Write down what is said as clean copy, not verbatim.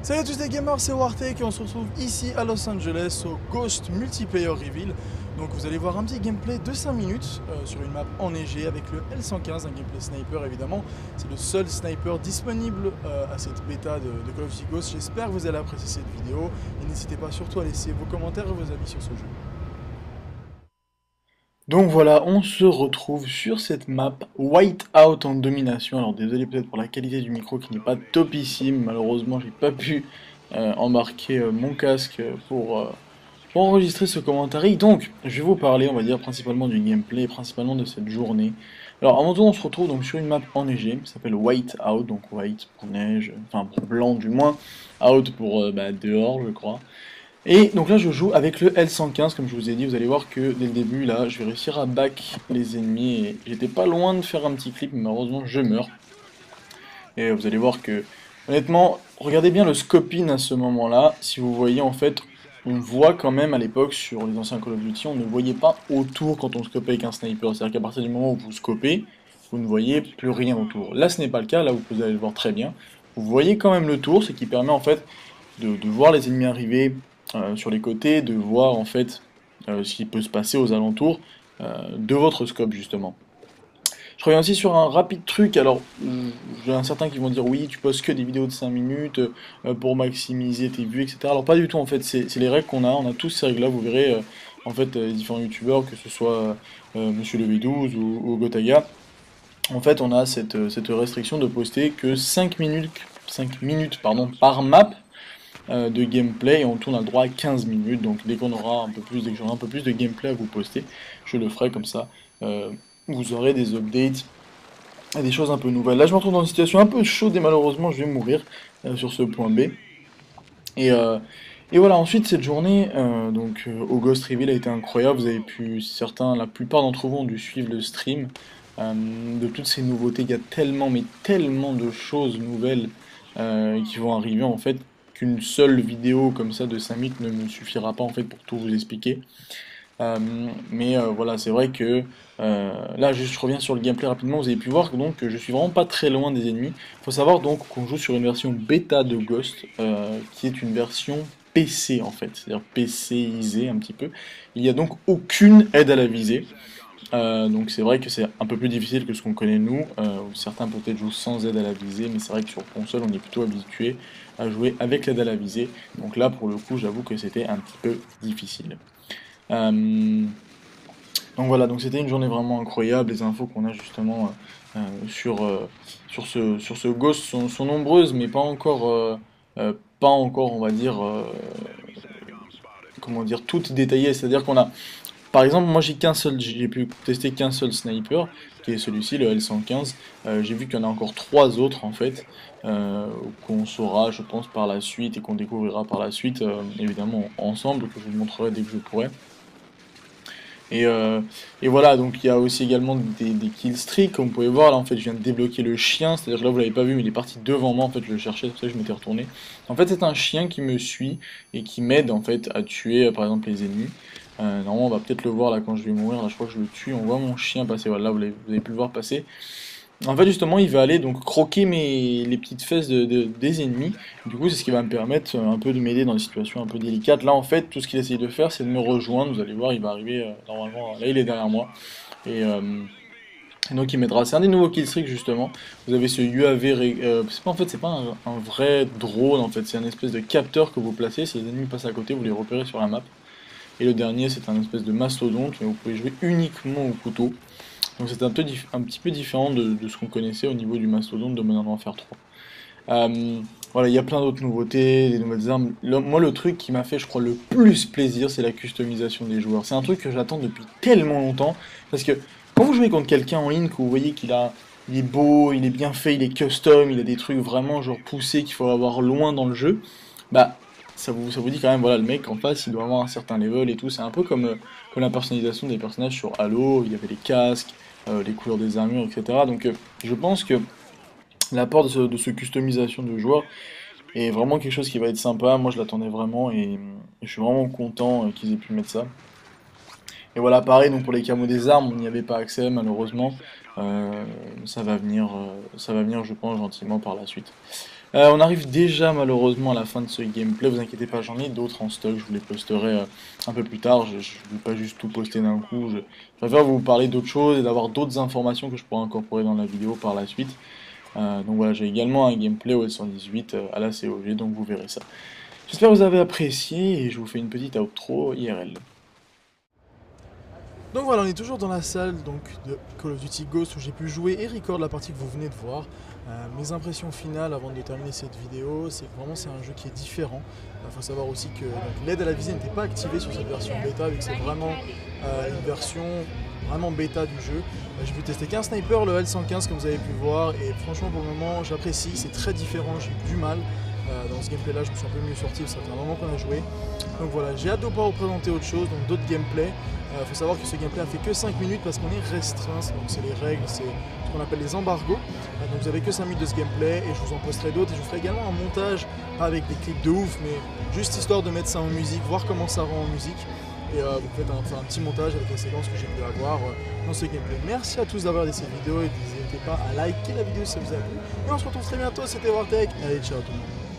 Salut à tous les gamers, c'est Wartek et on se retrouve ici à Los Angeles au Ghost Multiplayer Reveal. Donc vous allez voir un petit gameplay de 5 minutes sur une map enneigée avec le L115, un gameplay sniper évidemment. C'est le seul sniper disponible à cette bêta de Call of Duty Ghost. J'espère que vous allez apprécier cette vidéo et n'hésitez pas surtout à laisser vos commentaires et vos avis sur ce jeu. Donc voilà, on se retrouve sur cette map Whiteout en domination. Alors désolé peut-être pour la qualité du micro qui n'est pas topissime, malheureusement j'ai pas pu embarquer mon casque pour enregistrer ce commentaire. Donc je vais vous parler, on va dire, principalement du gameplay, principalement de cette journée. Alors avant tout on se retrouve donc sur une map enneigée qui s'appelle Whiteout, donc white pour neige, enfin pour blanc du moins, out pour dehors je crois. Et donc là je joue avec le L115 comme je vous ai dit, vous allez voir que dès le début là je vais réussir à back les ennemis et j'étais pas loin de faire un petit clip mais malheureusement je meurs. Et vous allez voir que honnêtement, regardez bien le scoping à ce moment là, si vous voyez en fait on voit quand même à l'époque sur les anciens Call of Duty, on ne voyait pas autour quand on scopait avec un sniper, c'est à dire qu'à partir du moment où vous scopez, vous ne voyez plus rien autour. Là ce n'est pas le cas, là vous pouvez aller le voir très bien, vous voyez quand même le tour, ce qui permet en fait de voir les ennemis arriver sur les côtés, de voir en fait ce qui peut se passer aux alentours de votre scope justement. Je reviens aussi sur un rapide truc, alors j'ai un certain qui vont dire oui tu postes que des vidéos de 5 minutes pour maximiser tes vues etc. Alors pas du tout en fait, c'est les règles qu'on a, on a tous ces règles là, vous verrez en fait les différents youtubeurs, que ce soit Monsieur le V12 ou Gotaga, en fait on a cette restriction de poster que 5 minutes pardon, par map de gameplay et en tout on a le droit à 15 minutes, donc dès qu'on aura un peu plus, dès que j'aurai un peu plus de gameplay à vous poster, je le ferai comme ça. Vous aurez des updates et des choses un peu nouvelles. Là je me retrouve dans une situation un peu chaude et malheureusement je vais mourir sur ce point B. Et, euh, et voilà, ensuite cette journée au Ghost Reveal a été incroyable, vous avez pu, certains, la plupart d'entre vous ont dû suivre le stream de toutes ces nouveautés, il y a tellement mais tellement de choses nouvelles qui vont arriver en fait qu'une seule vidéo comme ça de 5 minutes ne me suffira pas en fait pour tout vous expliquer. Voilà, c'est vrai que là, juste je reviens sur le gameplay rapidement. Vous avez pu voir donc que je suis vraiment pas très loin des ennemis. Faut savoir donc qu'on joue sur une version bêta de Ghost, qui est une version PC en fait, c'est-à-dire PCisée un petit peu. Il n'y a donc aucune aide à la visée. Donc c'est vrai que c'est un peu plus difficile que ce qu'on connaît nous. Certains peut-être jouent sans aide à la visée, mais c'est vrai que sur console on est plutôt habitué à jouer avec l'aide à la visée. Donc là pour le coup j'avoue que c'était un petit peu difficile. Euh, donc voilà, donc c'était une journée vraiment incroyable. Les infos qu'on a justement sur ce Ghost sont nombreuses, mais pas encore, on va dire, comment dire, toutes détaillées. C'est-à-dire qu'on a, par exemple, moi j'ai pu tester qu'un seul sniper, qui est celui-ci, le L115. J'ai vu qu'il y en a encore trois autres en fait, qu'on saura, je pense, par la suite et qu'on découvrira par la suite, évidemment ensemble, que je vous montrerai dès que je pourrai. Et, euh, et voilà, donc il y a aussi également des kill streaks, comme vous pouvez voir, là en fait je viens de débloquer le chien, c'est-à-dire que là vous l'avez pas vu mais il est parti devant moi, en fait je le cherchais, c'est pour ça que je m'étais retourné. En fait c'est un chien qui me suit et qui m'aide en fait à tuer par exemple les ennemis. Normalement on va peut-être le voir là quand je vais mourir, là je crois que je le tue, on voit mon chien passer, voilà, là vous avez pu le voir passer. En fait, justement, il va aller donc croquer les petites fesses des ennemis. Du coup, c'est ce qui va me permettre un peu de m'aider dans des situations un peu délicates. Là, en fait, tout ce qu'il essaye de faire, c'est de me rejoindre. Vous allez voir, il va arriver normalement. Là, il est derrière moi. Et, euh, et donc, il m'aidera. C'est un des nouveaux killstreaks, justement. Vous avez ce UAV. C'est pas, en fait, c'est pas un vrai drone, en fait. C'est un espèce de capteur que vous placez. Si les ennemis passent à côté, vous les repérez sur la map. Et le dernier, c'est un espèce de mastodonte. Mais vous pouvez jouer uniquement au couteau. Donc c'est un petit peu différent de ce qu'on connaissait au niveau du mastodonte de Modern Warfare 3. Voilà, il y a plein d'autres nouveautés, des nouvelles armes. Moi, le truc qui m'a fait, je crois, le plus plaisir, c'est la customisation des joueurs. C'est un truc que j'attends depuis tellement longtemps. Parce que quand vous jouez contre quelqu'un en ligne, que vous voyez il est beau, il est bien fait, il est custom, il a des trucs vraiment genre poussés qu'il faut avoir loin dans le jeu, bah ça vous dit quand même, voilà, le mec en face, il doit avoir un certain level et tout. C'est un peu comme la personnalisation des personnages sur Halo, il y avait les casques, les couleurs des armures, etc. Donc je pense que l'apport de ce customisation de joueurs est vraiment quelque chose qui va être sympa. Moi je l'attendais vraiment et je suis vraiment content qu'ils aient pu mettre ça. Et voilà, pareil, donc pour les camos des armes, on n'y avait pas accès malheureusement. Ça va venir, je pense, gentiment par la suite. On arrive déjà malheureusement à la fin de ce gameplay, vous inquiétez pas, j'en ai d'autres en stock, je vous les posterai un peu plus tard, je ne vais pas juste tout poster d'un coup, je préfère vous parler d'autres choses et d'avoir d'autres informations que je pourrai incorporer dans la vidéo par la suite. Donc voilà, j'ai également un gameplay OS118 à la COG, donc vous verrez ça. J'espère que vous avez apprécié et je vous fais une petite outro IRL. Donc voilà, on est toujours dans la salle donc, de Call of Duty Ghost où j'ai pu jouer et record la partie que vous venez de voir. Mes impressions finales avant de terminer cette vidéo, c'est que vraiment c'est un jeu qui est différent. Il faut savoir aussi que l'aide à la visée n'était pas activée sur cette version bêta, vu que c'est vraiment une version vraiment bêta du jeu. J'ai pu tester qu'un sniper, le L115 comme vous avez pu voir, et franchement pour le moment j'apprécie, c'est très différent, j'ai eu du mal. Dans ce gameplay là je me suis un peu mieux sorti, ça fait un moment qu'on a joué. Donc voilà, j'ai hâte de pouvoir vous présenter autre chose, donc d'autres gameplays. Il faut savoir que ce gameplay a fait que 5 minutes parce qu'on est restreint, donc c'est les règles, c'est ce qu'on appelle les embargos. Donc vous avez que 5 minutes de ce gameplay et je vous en posterai d'autres et je vous ferai également un montage, pas avec des clips de ouf, mais juste histoire de mettre ça en musique, voir comment ça rend en musique. Et vous faites un petit montage avec les séquences que j'ai pu avoir dans ce gameplay. Merci à tous d'avoir regardé cette vidéo et n'hésitez pas à liker la vidéo si ça vous a plu. Et on se retrouve très bientôt, c'était Wartech. Allez, ciao tout le monde.